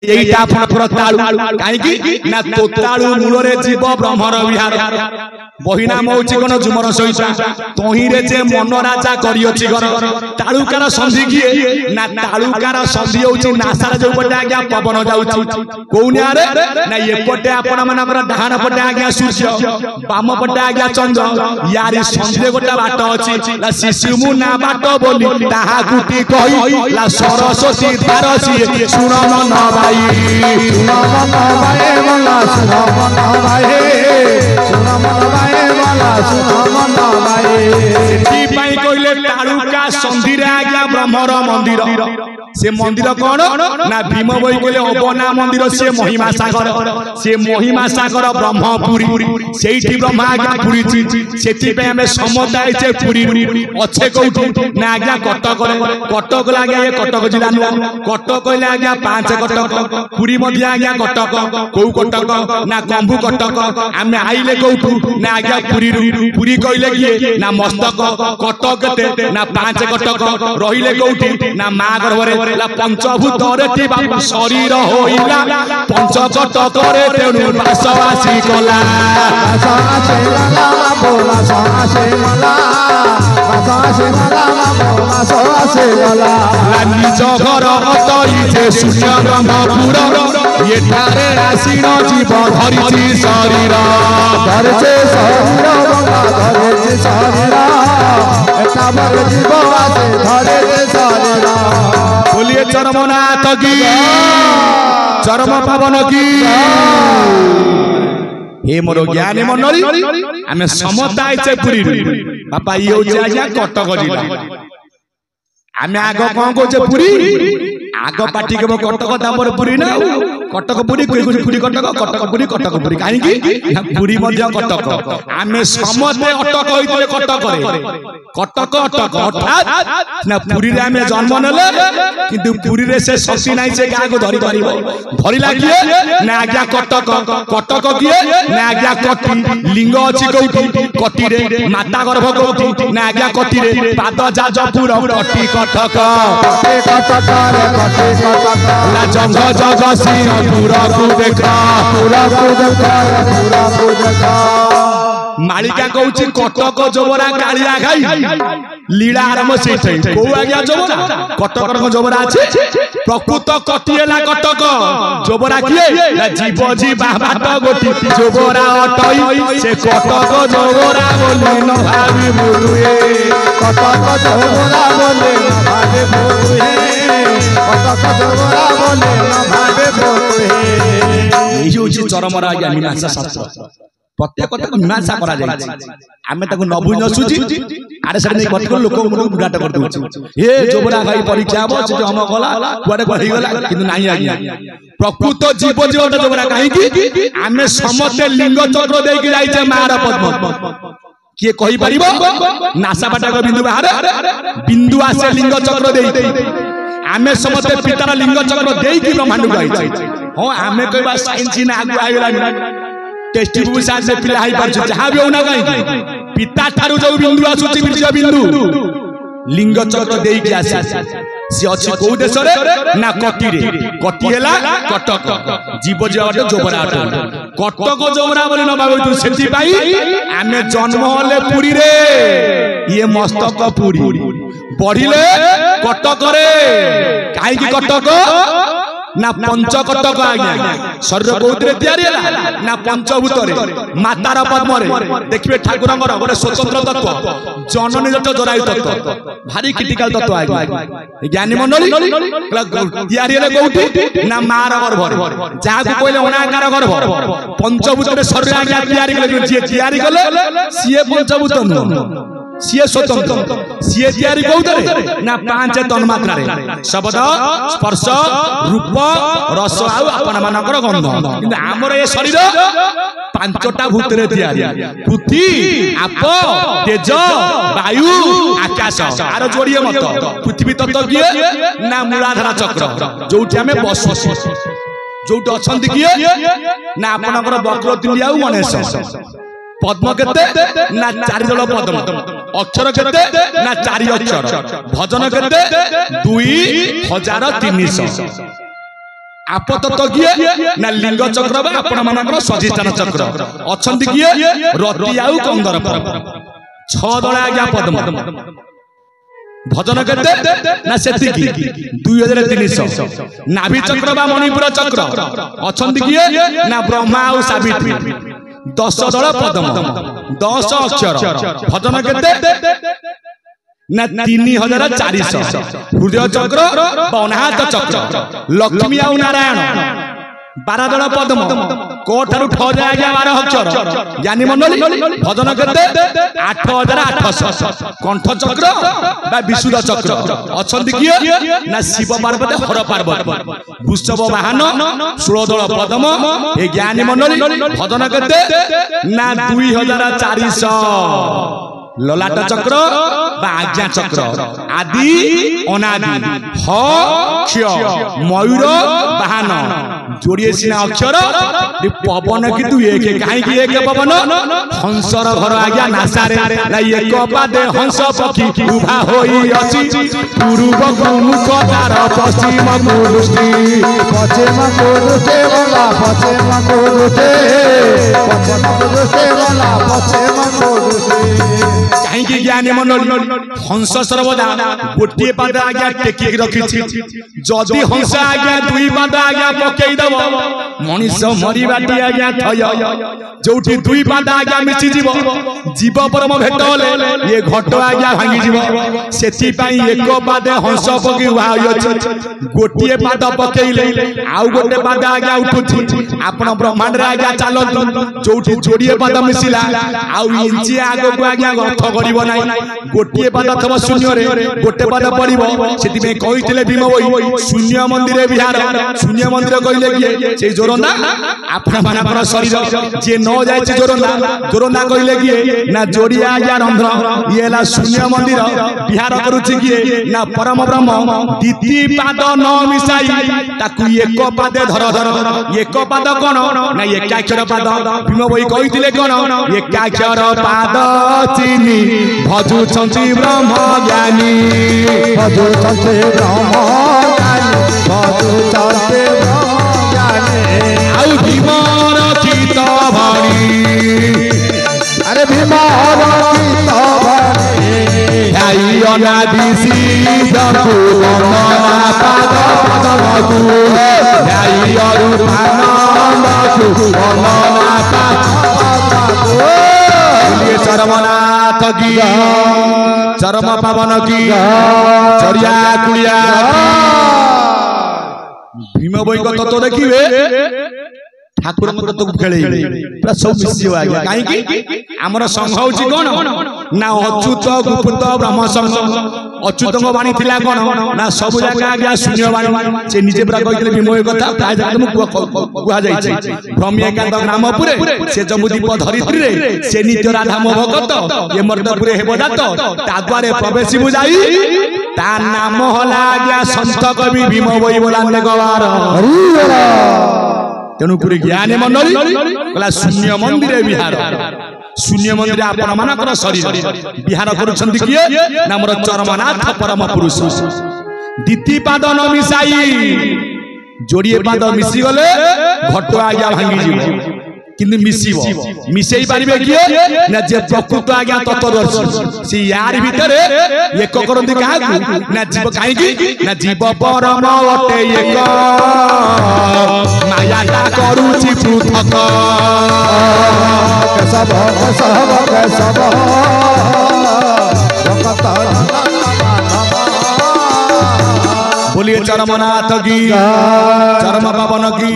এইটা আপনার তালু কাইকি না তোতালু মূলরে জীব ব্রহ্মর বিহার বহি নাম হচ্ছে কোন ঝুমর সহিতা তহিরে যে মন রাজা করিଅছি ঘর তালুকার সন্ধি কিয়ে না তালুকার সন্ধি হচ্ছে নাসার যে পটে আজ্ঞা পবন যাଉଛି কোউনিয়ারে না এপটে আপন মানকৰ ডাহাণ পটে আজ্ঞা সূর্য বাম পটে আজ্ঞা চন্দ্র ইয়ারি সন্ধিরে গোটা বাট ଅଛି লা শিশুমু না বাট বলি তাহা গুটি কই লা সরস্বতী ধারসি শুন মন ভাই শুন মন ভাই বলা শুন মন ভাই শুন মন ভাই বলা শুন মন ভাই সেটি পাই কইলে তালুকা সন্ধিরে আজ্ঞা ব্রহ্মর মন্দির से मंदिर कौन ना भीम बई कहले अबना मंदिर से महिमा सागर ब्रह्मपुरी सेठी ब्रह्मा आज्ञा पुरी सेठी पे हमें समता आइछे पुरी अच्छे कोठी ना आज्ञा कटक लागे ये कटक जिला नु कटक कहले आज्ञा 5 कटक पुरी मध्य आज्ञा कटक को कटक ना कंभु कटक हमें आइले कोठू ना आज्ञा पुरी कहले कि ना मस्तक कटक केते ना 5 कटक रहिले कोठी ना मा गर्भरे पंचभूत शरीर होइला पंचकटक रे तेणु बास आसी गला निज घर अतईजे शून्य ब्रह्मपुर एठारे आसीन जीव धरिछि शरीर धरिछि शरीर धरिछि शरीर एटावर जीव आसे धरिछि शरीर बोलिए चरमनाथ की चरम पावन की हे मोर ज्ञान मनरी आमे समता आइछे पुरी बापा ये होछि आज्ञा कटक जिला आमे आगो कोन कोचे पुरी आगो पाटी के कटक दामर पुरी ना कटक पुरी पुरी कटक पुरी काहे की पुरी मध्य कटक आमे समते अटक होइतले कटक रे कटक अटक अर्थात ना पुरी रे आमे जन्म नेले किंतु पुरी रे से शक्ति नाही से गाको धरि परिबो धरिला किए ना आज्ञा कटक किए ना आज्ञा कटी लिंग अछि कोठी कटी रे माता गर्भ कोठी ना आज्ञा कटी रे पाद जाजपुर कटी कटक ला जंग जग सिंह पूरा को देखा मालिका कहूची कटक जोबरा कालिया खाई लीला आरंभ से को आज्ञा जोबरा कटक जोबरा अछि प्रकृत कटिएला कटक जोबरा किए ना जीव जी बाबाट गोटी जोबरा अटई से कटक जोबरा बोले न भाबी बोलुए कटक जोबरा बोले न भाबी बोलुए कटक जोबरा बोले न भाबी बोलुए एही होची चरमरा आज्ञा मीमांसा शास्त्र प्रत्येक कथा मीमांसा करा जाय आमे ताको न बुझ न सुझी आरे सर नै कत लोक बुडाट कर दउची हे जोबरा खाई परीक्षा आबो से हम गला कुआडे गढी गला किंतु नाही आज्ञा प्रकृत जीव जीवटा जोबरा काहे की आमे समते लिंग चक्र देई कि जाइछे मार पद्म किए कहि परिबो नासा बाटा को बिंदु बाहर बिंदु आसे लिंग चक्र देई आमे समते पितार लिंग चक्र देई कि ब्रह्मांड को आइछे हो आमे कहबा साइंस ना आगु आइला टेस्टी बुक साथ से पिला हाई पाछ जहां भी होना कहीं पिता थारु जो बिंदु आसुची बीज बिंदु लिंग चक्र देई कि आसे से अछि को देश रे ना कटी रे कटी हैला कटक जीव जीवट जोबरा कटक जोबरा बोली न बाबू तू सेति पाई आमे जन्म होले पुरी रे ये मस्तक पुरी बढ़िले कटक रे काई की कटक ना पंचकटक आज्ञा शरीर कोउतरे तयारी हैला ना पंचभूत रे मातार पद्म रे देखिबे ठाकुरंगर गोटे स्वतंत्र तत्व जननी जट जरायु तत्व भारी क्रिटिकल तत्व आज्ञा ज्ञानी मंडली तयारी हैले कोउठी ना मार गर्भ रे जाको कहले अनाकार गर्भ पंचभूत रे शरीर आज्ञा तयारी कले जे तयारी कले सिए पंचभूत न सिए स्वतंत्र सिए तयारी कोउतरे ना 5 तन्मात्रा रे शब्द स्पर्श रूप रस आउ अपन मानकर गंध किंतु हमर ए शरीर 5टा भूत रे तयारी पृथ्वी आप तेज वायु आकाश आरो जोड़िए मत पृथ्वी तत्व किए ना मूलाधार चक्र जोठी हमें बस जोठी अछंती किए ना आपनकर वक्र तुल्य आउ गणेश पद्म केते ना 4 जल पद्म अक्षर केते ना 4 अक्षर भजन केते 2300 आपतत्व किए ना लिंग चक्र बा आपण मानकर स्वाधिष्ठान चक्र अछंती किए रति आउ कंदर्प 6 दल आज्ञा पद्म भजन केते ना सेतिकी 2300 नाभि चक्र बा मणिपुर चक्र अछंती किए ना ब्रह्मा आउ सावित्री 10 दल पद्म 10 अक्षर भजन केते ना 3400 हृदय चक्र अनाहत चक्र लक्ष्मी आउ नारायण 12 दल पद्म कोठारु ठ जाय 12 अक्षर ज्ञानी मंडली भजन केते 8800 कंठ चक्र बा विशुद्ध चक्र अछंती किए ना शिव पार्वती हर पार्वती वृषभ वाहन 16 दल पद्म ए ज्ञानी मंडली भजन केते ना 2400 ललाट चक्र बा आज्ञा चक्र आदि अनादि ह क्ष मयूर वाहन जोड़िए सिना अक्षर पवन किंतु एक काहे कि एक पवन हंसर घर आज्ञा नासारे एक पादे हंस पक्षी उभा होई अछि पूर्व मुख तार पश्चिम दृष्टि वाला कहीं ज्ञानी मंडल हंस सर्वदा गोटे पाद आज्ञा टेकी रखी जदि हंस आज्ञा दुई पाद आज्ञा पकई दब मनीष मरिबाटी आज्ञा थय जोठी दुई पाद आज्ञा मिसी जीव जीव परम भेट होले ये घट आज्ञा भांगी जीव सेति पई एक पाद हंस पकी उहाई अछि गोटे पाद पकईले आउ गोटे पाद आज्ञा उठुछि आपण ब्रह्मांड रे आज्ञा चालत जोठी जोड़िए पाद मिसिला आउ इंची आगो को आज्ञा अर्थ करिवो नाही गोटे पाद अथवा शून्य रे गोटे पाद पड़िबो सेति में कहिथिले भीम होई शून्य मंदिर विहार शून्य मंदिर कहिले कि से जोरंदा आपन मानकर शरीर जे न जायछि जोरंदा कहिले कि ना जोड़िया या रंध्र येला शून्य मंदिर विहार करूछि कि ना परम ब्रह्म द्विती पाद न मिसाई ताकू एक पादे धर एक पाद कोन ना एकाक्षर पाद भीम होई कहिथिले कोन एकाक्षर पाद चिनी भजु छंती ब्रह्म ज्ञानी भजु छंती ब्रह्म ज्ञानी भजु छंती ब्रह्म ज्ञानी आउ भीमर गीत भणी अरे भीमर गीत भणी आई अनादि सिद्धकु वंदना पाद पद्मकु आई अरूपानंदकु वंदना पाद पद्मकु चरमनाथ की चरम पावन की चरिया कुड़िया भीम बोई को तत्व देखिए ठाकुर तत्व को खेले पूरा सब मिसियो आगे काहे कि हमर संघ होची कोन ना अच्युत गुप्त ब्रह्म संघ अच्युत वाणी थिला कोन ना सब जगह आगे शून्य वाणी से निजे पूरा कहितले भीम बोई कथा ताय जगह तुम कुआ जाय छै ब्रह्मकांत ग्रामपुरे से जमुदीप धरित्री रे से नित्य राधा मोह भगत ये मर्दपुरे हेबो जात ताद्वारे प्रवेशी बुझाई ता नाम होला आज्ञा संत कवि भीम बोई बोलाने गवार तेणुपुरी ज्ञानी मंडली कला शून्य मंदिर विहार शून्य मंदिर आपण मानकर शरीर विहार करूछंती किए नामर चरमनाथ परम पुरुष द्वितीय पाद न मिसाई जोड़िए पाद मिसी गले घट आज्ञा भांगी जीव किंतु मिसिबो मिसेई पारिबे किए ना जे प्रकृत आज्ञा तत्वदर्शी से यार भीतर एक करंती काहकु ना जीव काहे कि ना जीव परम अटे एक माया ता करूछि पृथक सब बोलिए चरमनाथ की चरम पावन की